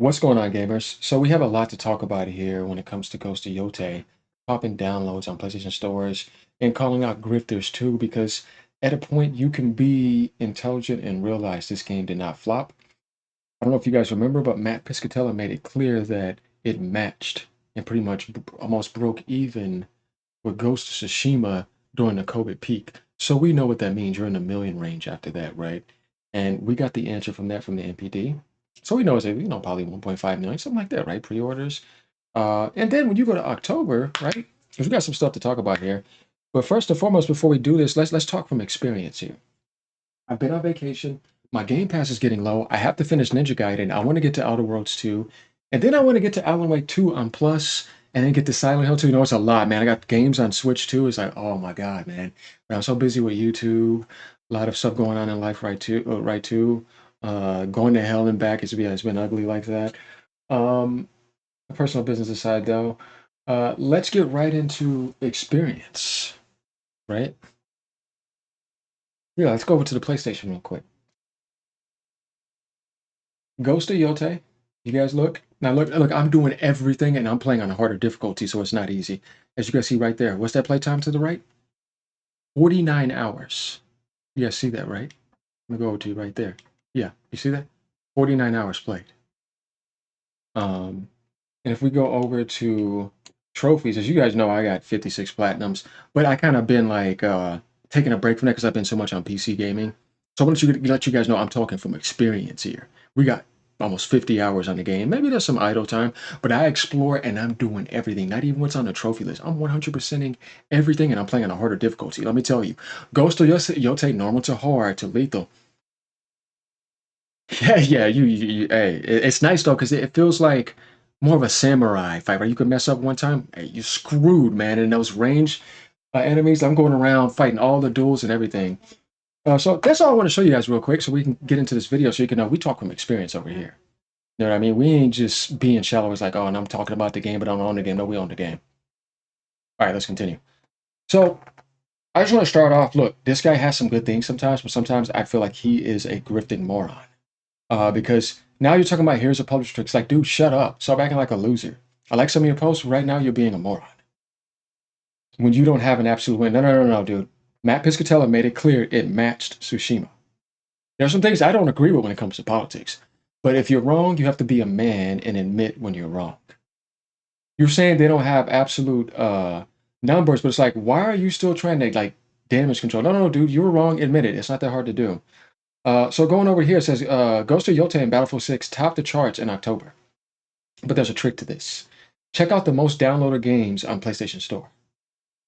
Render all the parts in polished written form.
What's going on, gamers? So we have a lot to talk about here when it comes to Ghost of Yōtei, popping downloads on PlayStation stores, and calling out grifters too, because at a point you can be intelligent and realize this game did not flop. I don't know if you guys remember, but Matt Piscatella made it clear that it matched and pretty much almost broke even with Ghost of Tsushima during the COVID peak. So we know what that means. You're in the million range after that, right? And we got the answer from that from the NPD. So we know it's probably 1.5 million, something like that, right? Pre-orders. And then when you go to October, right? Because we got some stuff to talk about here. But first and foremost, before we do this, let's talk from experience here. I've been on vacation. My Game Pass is getting low. I have to finish Ninja Gaiden. I want to get to Outer Worlds 2. And then I want to get to Alan Wake 2 on Plus and then get to Silent Hill 2. You know, it's a lot, man. I got games on Switch too. It's like, oh my God, man. But I'm so busy with YouTube. A lot of stuff going on in life right too. Going to hell and back. It's been ugly like that. Um, Personal business aside though, let's get right into experience, right? Yeah, let's go over to the PlayStation real quick. Ghost of Yōtei. You guys look. Now look, I'm doing everything and I'm playing on a harder difficulty, so it's not easy. As you guys see right there. What's that playtime to the right? 49 hours. You guys see that, right? I'm gonna go over to you right there. Yeah, you see that? 49 hours played. And if we go over to trophies, as you guys know, I got 56 platinums, but I kind of been like taking a break from that because I've been so much on PC gaming. So I want to let you guys know I'm talking from experience here. We got almost 50 hours on the game. Maybe there's some idle time, but I explore and I'm doing everything, not even what's on the trophy list. I'm 100%ing everything and I'm playing on a harder difficulty. Let me tell you, Ghost of Yotei, normal to hard to lethal. Yeah, yeah, hey, it's nice though because it feels like more of a samurai fight, right? You could mess up one time, hey, you're screwed, man. And those range enemies, I'm going around fighting all the duels and everything. So that's all I want to show you guys real quick, so we can get into this video, so you can know we talk from experience over here. You know what I mean? We ain't just being shallow. It's like, oh, and I'm talking about the game, but I don't own the game. No, we own the game. All right, let's continue. So I just want to start off. Look, this guy has some good things sometimes, but sometimes I feel like he is a grifting moron. Because now you're talking about here's a publisher trick. It's like, dude, shut up. Stop acting like a loser. I like some of your posts. Right now, you're being a moron. When you don't have an absolute win. No, no, no, no, dude. Matt Piscatella made it clear it matched Tsushima. There are some things I don't agree with when it comes to politics. But if you're wrong, you have to be a man and admit when you're wrong. You're saying they don't have absolute numbers, but it's like, why are you still trying to like damage control? No, no, no, dude, you were wrong. Admit it. It's not that hard to do. So going over here, it says Ghost of Yōtei and Battlefield 6 topped the charts in October. But there's a trick to this. Check out the most downloaded games on PlayStation Store.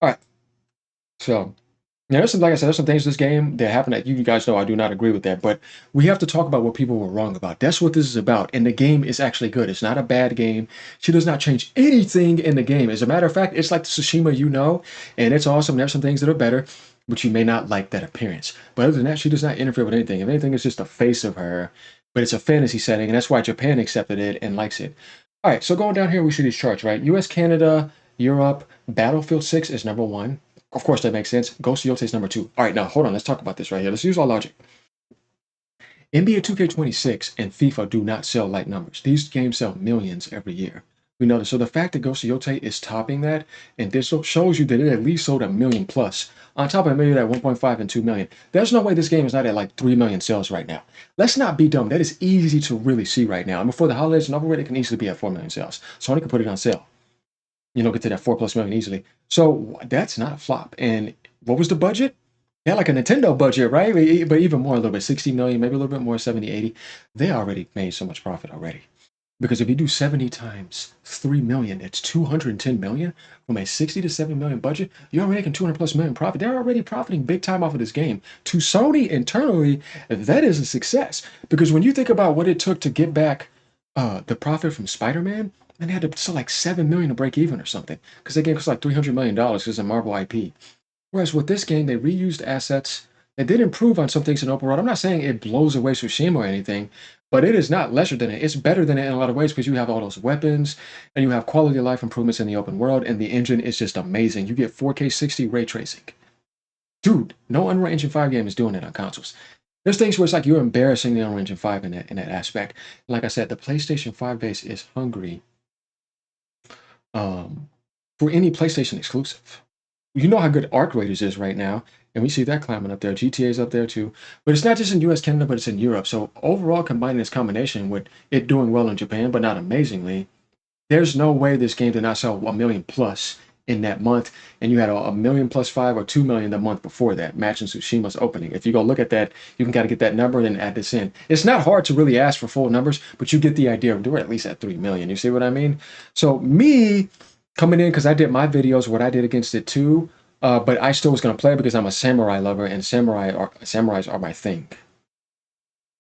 All right. So, yeah, there's some, like I said, there's some things in this game that happen that you guys know I do not agree with that. But we have to talk about what people were wrong about. That's what this is about. And the game is actually good. It's not a bad game. She does not change anything in the game. As a matter of fact, it's like the Tsushima you know, and it's awesome. There's some things that are better, but you may not like that appearance. But other than that, she does not interfere with anything. If anything, it's just the face of her. But it's a fantasy setting, and that's why Japan accepted it and likes it. All right, so going down here, we see these charts, right? US, Canada, Europe, Battlefield 6 is number one. Of course, that makes sense. Ghost of Yotei is number two. All right, now hold on. Let's talk about this right here. Let's use our logic. NBA 2K26 and FIFA do not sell light numbers. These games sell millions every year. We know this. So the fact that Ghost of Yotei is topping that, and this shows you that it at least sold a million plus. On top of maybe that 1.5 and 2 million. There's no way this game is not at like 3 million sales right now. Let's not be dumb. That is easy to really see right now. And before the holidays and over with, it can easily be at 4 million sales. Sony can put it on sale. You know, get to that 4+ million easily. So that's not a flop. And what was the budget? They had like a Nintendo budget, right? But even more, a little bit, 60 million, maybe a little bit more, 70, 80. They already made so much profit already. Because if you do 70 times 3 million, it's 210 million from a 60 to 7 million budget. You're already making 200+ million profit. They're already profiting big time off of this game. To Sony internally, that is a success. Because when you think about what it took to get back the profit from Spider-Man, and they had to sell like 7 million to break even or something. Because they gave us like $300 million because it's a Marvel IP. Whereas with this game, they reused assets. They did improve on some things in open world. I'm not saying it blows away Tsushima or anything, but it is not lesser than it. It's better than it in a lot of ways because you have all those weapons and you have quality of life improvements in the open world, and the engine is just amazing. You get 4K 60 ray tracing. Dude, no Unreal Engine 5 game is doing it on consoles. There's things where it's like you're embarrassing the Unreal Engine 5 in that aspect. Like I said, the PlayStation 5 base is hungry um, for any PlayStation exclusive. You know how good Arc Raiders is right now, and we see that climbing up there. GTA's up there too, but it's not just in U.S., Canada, but it's in Europe. So overall, combining this combination with it doing well in Japan, but not amazingly, there's no way this game did not sell 1 million plus in that month, and you had a million plus 5 or 2 million the month before that, matching Tsushima's opening. If you go look at that, you can kind of get that number and then add this in. It's not hard to really ask for full numbers, but you get the idea. We're at least at 3 million. You see what I mean? So me coming in because I did my videos, what I did against it too. But I still was gonna play because I'm a samurai lover, and samurais are my thing.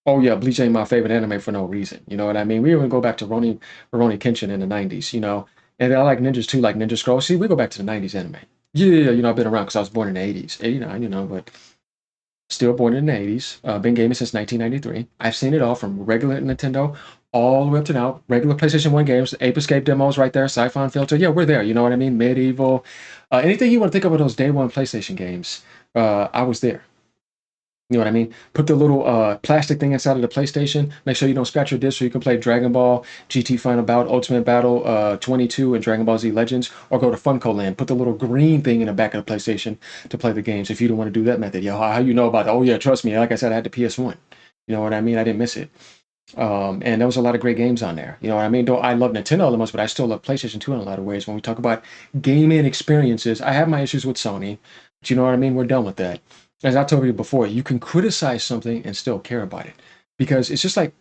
Oh yeah, Bleach ain't my favorite anime for no reason. You know what I mean? We even go back to Rurouni Kenshin in the '90s. You know, and I like ninjas too, like Ninja Scroll. See, we go back to the '90s anime. Yeah, you know, I've been around because I was born in the '80s, '89. You know, but still born in the '80s. Been gaming since 1993. I've seen it all from regular Nintendo all the way up to now. Regular PlayStation 1 games, Ape Escape demos right there, Siphon Filter. Yeah, we're there. You know what I mean? Medieval. Anything you want to think of those day one PlayStation games, I was there. You know what I mean? Put the little plastic thing inside of the PlayStation. Make sure you don't scratch your disc so you can play Dragon Ball, GT Final Bout, Ultimate Battle 22, and Dragon Ball Z Legends, or go to Funko Land. Put the little green thing in the back of the PlayStation to play the games if you don't want to do that method. Yo, how you know about that? Oh, yeah, trust me. Like I said, I had the PS1. You know what I mean? I didn't miss it. And there was a lot of great games on there. You know what I mean? Though I love Nintendo the most, but I still love PlayStation 2 in a lot of ways. When we talk about gaming experiences, I have my issues with Sony, but you know what I mean? We're done with that. As I told you before, you can criticize something and still care about it because it's just like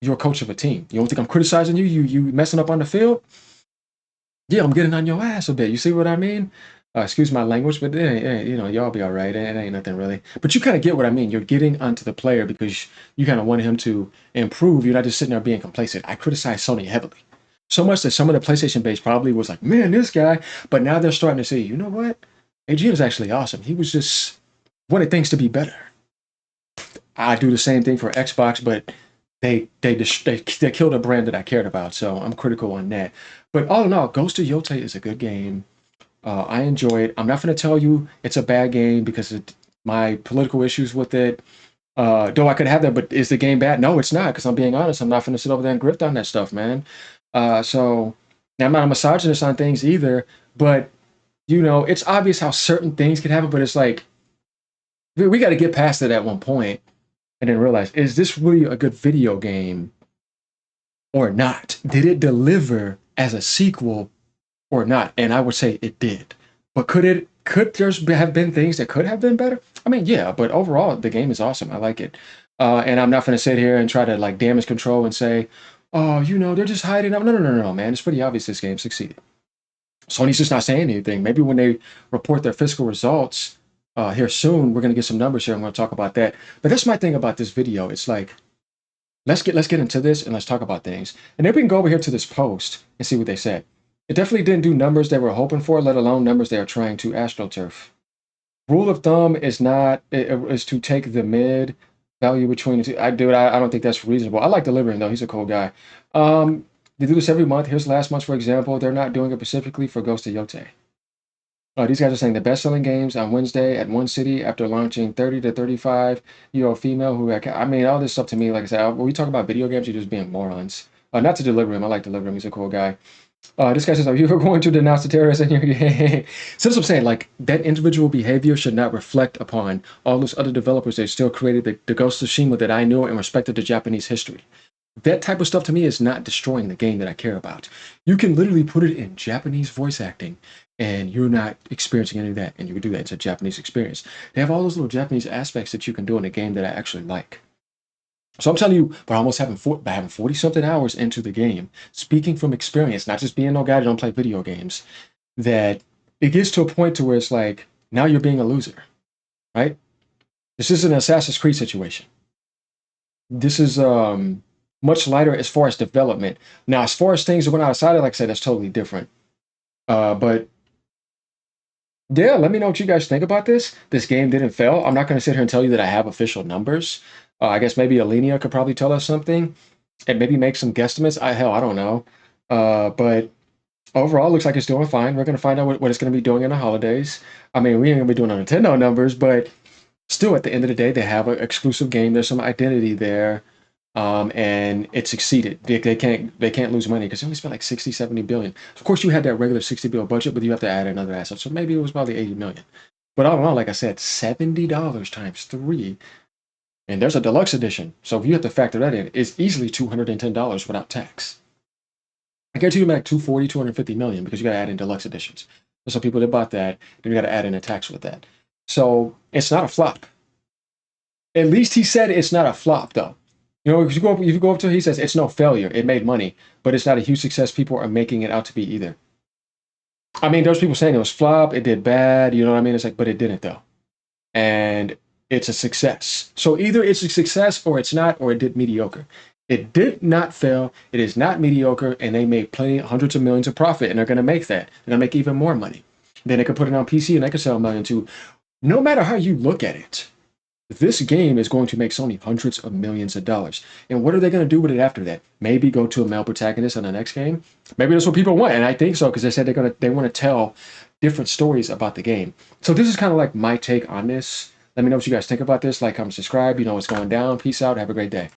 you're a coach of a team. You don't think I'm criticizing you? You messing up on the field? Yeah, I'm getting on your ass a bit. You see what I mean? Excuse my language, but you know, y'all be all right. It ain't nothing really. But you kind of get what I mean. You're getting onto the player because you kind of want him to improve. You're not just sitting there being complacent. I criticize Sony heavily. So much that some of the PlayStation base probably was like, man, this guy. But now they're starting to say, you know what? AGN is actually awesome. He was just wanted things to be better. I do the same thing for Xbox, but they killed a brand that I cared about, so I'm critical on that. But all in all, Ghost of Yōtei is a good game. I enjoy it. I'm not going to tell you it's a bad game because of my political issues with it. Though I could have that, but is the game bad? No, it's not. Because I'm being honest, I'm not going to sit over there and grift on that stuff, man. So now I'm not a misogynist on things either, but you know, it's obvious how certain things can happen. But it's like we got to get past it at one point and then realize, is this really a good video game or not? Did it deliver as a sequel or not? And I would say it did. But could have been things that could have been better? I mean, yeah, but overall the game is awesome. I like it. And I'm not gonna sit here and try to like damage control and say, oh, you know, they're just hiding up. No, man. It's pretty obvious this game succeeded. Sony's just not saying anything. Maybe when they report their fiscal results here soon, we're gonna get some numbers here. I'm gonna talk about that. But that's my thing about this video. It's like let's get into this and let's talk about things. And then we can go over here to this post and see what they said. It definitely didn't do numbers they were hoping for, let alone numbers they are trying to astroturf. Rule of thumb is not is to take the mid value between the two. I don't think that's reasonable. I like delivering though. He's a cool guy. They do this every month. Here's last month, for example. They're not doing it specifically for Ghost of Yōtei. These guys are saying the best-selling games on Wednesday at one city after launching 30 to 35-year-old female who I mean, all this stuff to me, like I said, when we talk about video games, you're just being morons. Not to deliver him. I like deliver him. He's a cool guy. This guy says, are you ever going to denounce the terrorists in your game? So that's what I'm saying. Like, that individual behavior should not reflect upon all those other developers that still created the Ghost of Tsushima that I knew and respected the Japanese history. That type of stuff to me is not destroying the game that I care about. You can literally put it in Japanese voice acting and you're not experiencing any of that. And you can do that. It's a Japanese experience. They have all those little Japanese aspects that you can do in a game that I actually like. So I'm telling you, by having 40 something hours into the game, speaking from experience, not just being no guy that don't play video games, that it gets to a point to where it's like, now you're being a loser, right? This is an Assassin's Creed situation. This is much lighter as far as development. Now, as far as things that went outside it, like I said, that's totally different. But yeah, let me know what you guys think about this. This game didn't fail. I'm not going to sit here and tell you that I have official numbers. I guess maybe Alenia could probably tell us something and maybe make some guesstimates. I don't know. But overall, it looks like it's doing fine. We're going to find out what it's going to be doing in the holidays. I mean, we ain't going to be doing no Nintendo numbers, but still at the end of the day, they have an exclusive game. There's some identity there. And it succeeded. They can't lose money because they only spent like 60, 70 billion. Of course, you had that regular 60 bill budget, but you have to add another asset. So maybe it was probably 80 million. But all in all, like I said, $70 times three. And there's a deluxe edition. So if you have to factor that in, it's easily $210 without tax. I guarantee you like 240, 250 million because you got to add in deluxe editions. There's some people that bought that, then you got to add in a tax with that. So it's not a flop. At least he said it's not a flop, though. You know, if you go up to, he says it's no failure. It made money, but it's not a huge success. People are making it out to be either. I mean, there's people saying it was flop, it did bad. You know what I mean? It's like, but it didn't though, and it's a success. So either it's a success or it's not, or it did mediocre. It did not fail. It is not mediocre, and they made plenty, hundreds of millions of profit, and they're going to make that. They're going to make even more money. Then they could put it on PC, and they could sell a million too. No matter how you look at it, this game is going to make Sony hundreds of millions of dollars. And what are they going to do with it after that? Maybe go to a male protagonist in the next game? Maybe that's what people want. And I think so because they said they want to tell different stories about the game. So this is kind of like my take on this. Let me know what you guys think about this. Like, comment, subscribe. You know what's going down. Peace out. Have a great day.